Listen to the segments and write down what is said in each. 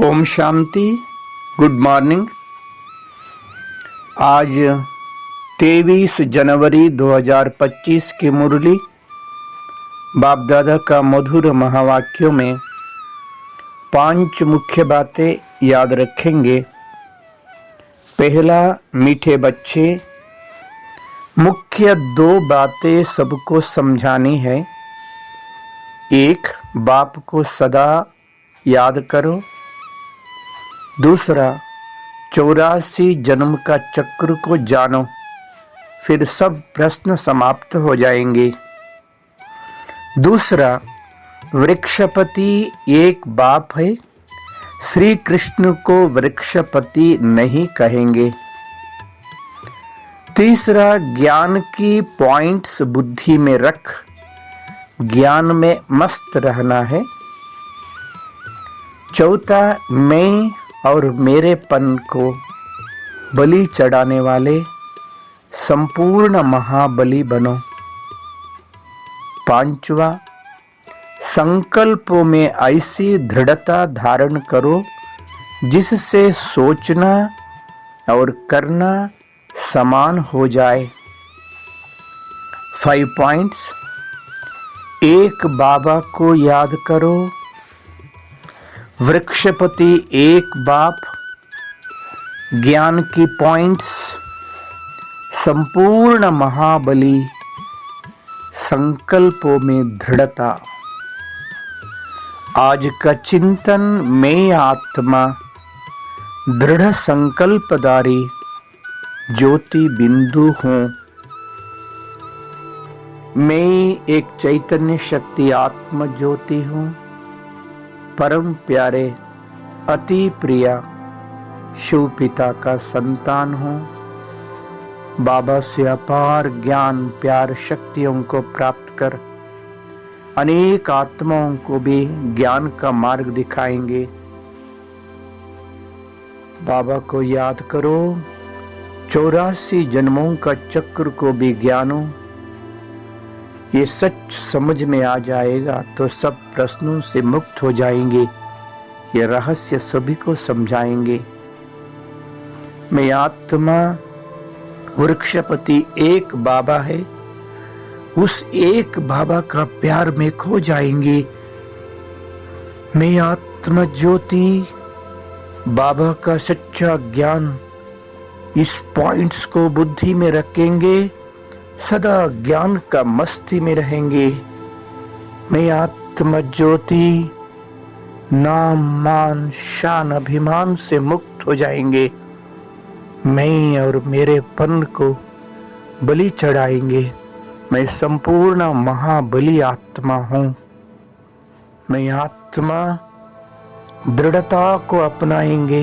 Om Shanti. Good morning. आज 23 जनवरी 2025 की मुरली बाप दादा का मधुर महावाक्यों में 5 मुख्य बातें याद रखेंगे। पहला, मीठे बच्चे। मुख्य 2 बातें सबको समझानी है। एक, बाप को सदा याद करो। दूसरा, 84 जन्म का चक्र को जानो, फिर सब प्रश्न समाप्त हो जाएंगे। दूसरा, वृक्षपति एक बाप है, श्री कृष्ण को वृक्षपति नहीं कहेंगे। तीसरा, ज्ञान की पॉइंट्स बुद्धि में रख ज्ञान में मस्त रहना है। चौथा, मैं और मेरेपन को बलि चढ़ाने वाले संपूर्ण महाबली बनो। पांचवा, संकल्पों में ऐसी दृढ़ता धारण करो जिससे सोचना और करना समान हो जाए। 5 पॉइंट्स। एक, बाबा को याद करो। वृक्षपति एक बाप, ज्ञान की पॉइंट्स, संपूर्ण महाबली, संकल्पों में दृढ़ता। आज का चिंतन, मैं आत्मा दृढ़ संकल्पधारी ज्योति बिंदु हूँ। मैं एक चैतन्य शक्ति आत्म ज्योति हूँ। परम प्यारे अति प्रिया शिव पिता का संतान हूँ। बाबा से अपार ज्ञान प्यार शक्तियों को प्राप्त कर अनेक आत्माओं को भी ज्ञान का मार्ग दिखाएंगे। बाबा को याद करो, 84 जन्मों का चक्र को भी ज्ञानो। ये सच समझ में आ जाएगा तो सब प्रश्नों से मुक्त हो जाएंगे। ये रहस्य सभी को समझाएंगे। मैं आत्मा वृक्षपति एक बाबा है, उस एक बाबा का प्यार में खो जाएंगे। मैं आत्मा ज्योति बाबा का सच्चा ज्ञान, इस पॉइंट्स को बुद्धि में रखेंगे, सदा ज्ञान का मस्ती में रहेंगे। मैं आत्मा ज्योति नाम मान शान अभिमान से मुक्त हो जाएंगे। मैं और मेरेपन को बलि चढ़ाएंगे। मैं संपूर्ण महाबली आत्मा हूँ। मैं आत्मा दृढ़ता को अपनाएंगे,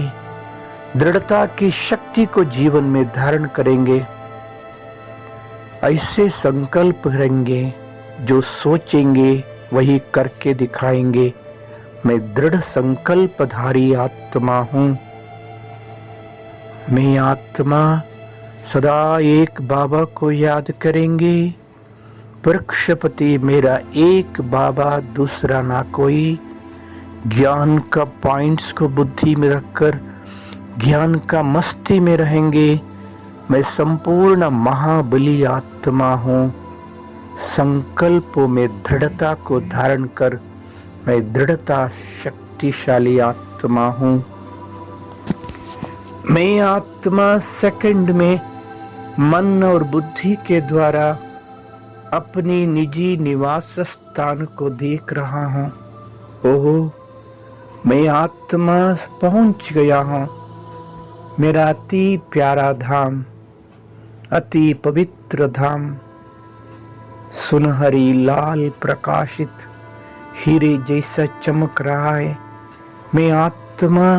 दृढ़ता की शक्ति को जीवन में धारण करेंगे। ऐसे संकल्प करेंगे, जो सोचेंगे वही करके दिखाएंगे। मैं दृढ़ संकल्पधारी आत्मा हूँ। मैं आत्मा सदा एक बाबा को याद करेंगे। वृक्षपति मेरा एक बाबा, दूसरा ना कोई। ज्ञान का पॉइंट्स को बुद्धि में रखकर ज्ञान का मस्ती में रहेंगे। मैं संपूर्ण महाबली आत्मा हूँ। संकल्पों में दृढ़ता को धारण कर मैं दृढ़ता शक्तिशाली आत्मा हूँ। मैं आत्मा सेकंड में मन और बुद्धि के द्वारा अपनी निजी निवास स्थान को देख रहा हूँ। ओह, मैं आत्मा पहुँच गया हूँ। मेरा अति प्यारा धाम, अति पवित्र धाम, सुनहरी लाल प्रकाशित हीरे जैसा चमक रहा है। मैं आत्मा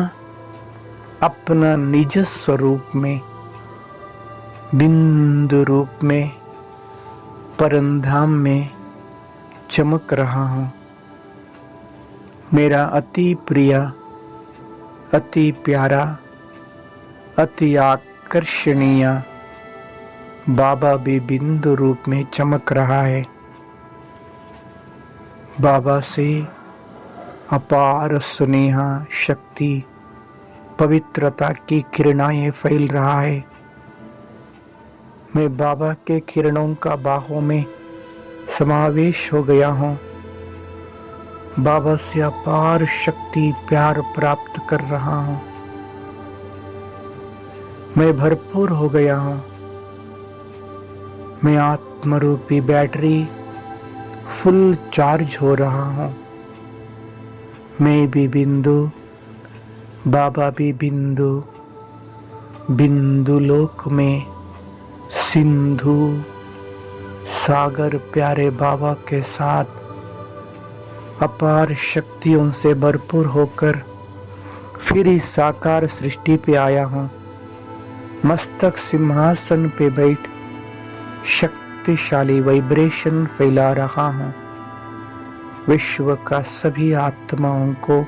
अपना निज स्वरूप में, बिंदु रूप में, परमधाम में चमक रहा हूँ। मेरा अति प्रिया, अति प्यारा, अति आकर्षणीय बाबा भी बिंदु रूप में चमक रहा है। बाबा से अपार स्नेहा शक्ति पवित्रता की किरणाएं फैल रहा है। मैं बाबा के किरणों का बाहों में समावेश हो गया हूँ। बाबा से अपार शक्ति प्यार प्राप्त कर रहा हूँ। मैं भरपूर हो गया हूँ। मैं आत्मरूपी बैटरी फुल चार्ज हो रहा हूँ। मैं भी बिंदु, बाबा भी बिंदु, बिंदु लोक में सिंधु सागर प्यारे बाबा के साथ अपार शक्तियों से भरपूर होकर फिर इस साकार सृष्टि पे आया हूँ। मस्तक सिंहासन पे बैठ शक्तिशाली वाइब्रेशन फैला रहा हूँ। विश्व का सभी आत्माओं को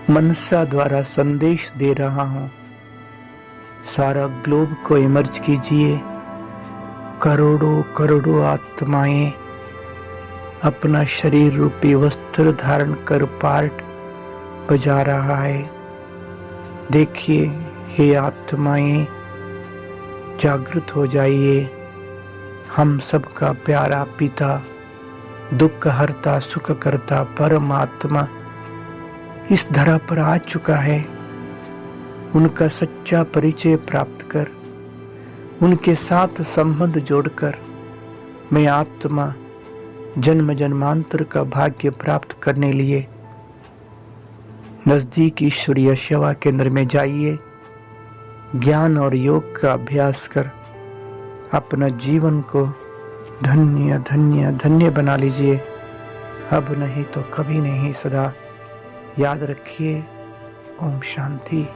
मनसा द्वारा संदेश दे रहा हूँ। सारा ग्लोब को इमर्ज कीजिए। करोड़ों करोड़ों आत्माएं अपना शरीर रूपी वस्त्र धारण कर पार्ट बजा रहा है। देखिए हे आत्माएं, जागृत हो जाइए। हम सबका प्यारा पिता, दुख हरता सुख करता परमात्मा इस धरा पर आ चुका है। उनका सच्चा परिचय प्राप्त कर, उनके साथ संबंध जोड़कर मैं आत्मा जन्म जन्मांतर का भाग्य प्राप्त करने लिए नजदीक ईश्वरीय सेवा केंद्र में जाइए। ज्ञान और योग का अभ्यास कर अपना जीवन को धन्य धन्य धन्य बना लीजिए। अब नहीं तो कभी नहीं, सदा याद रखिए। ओम शांति।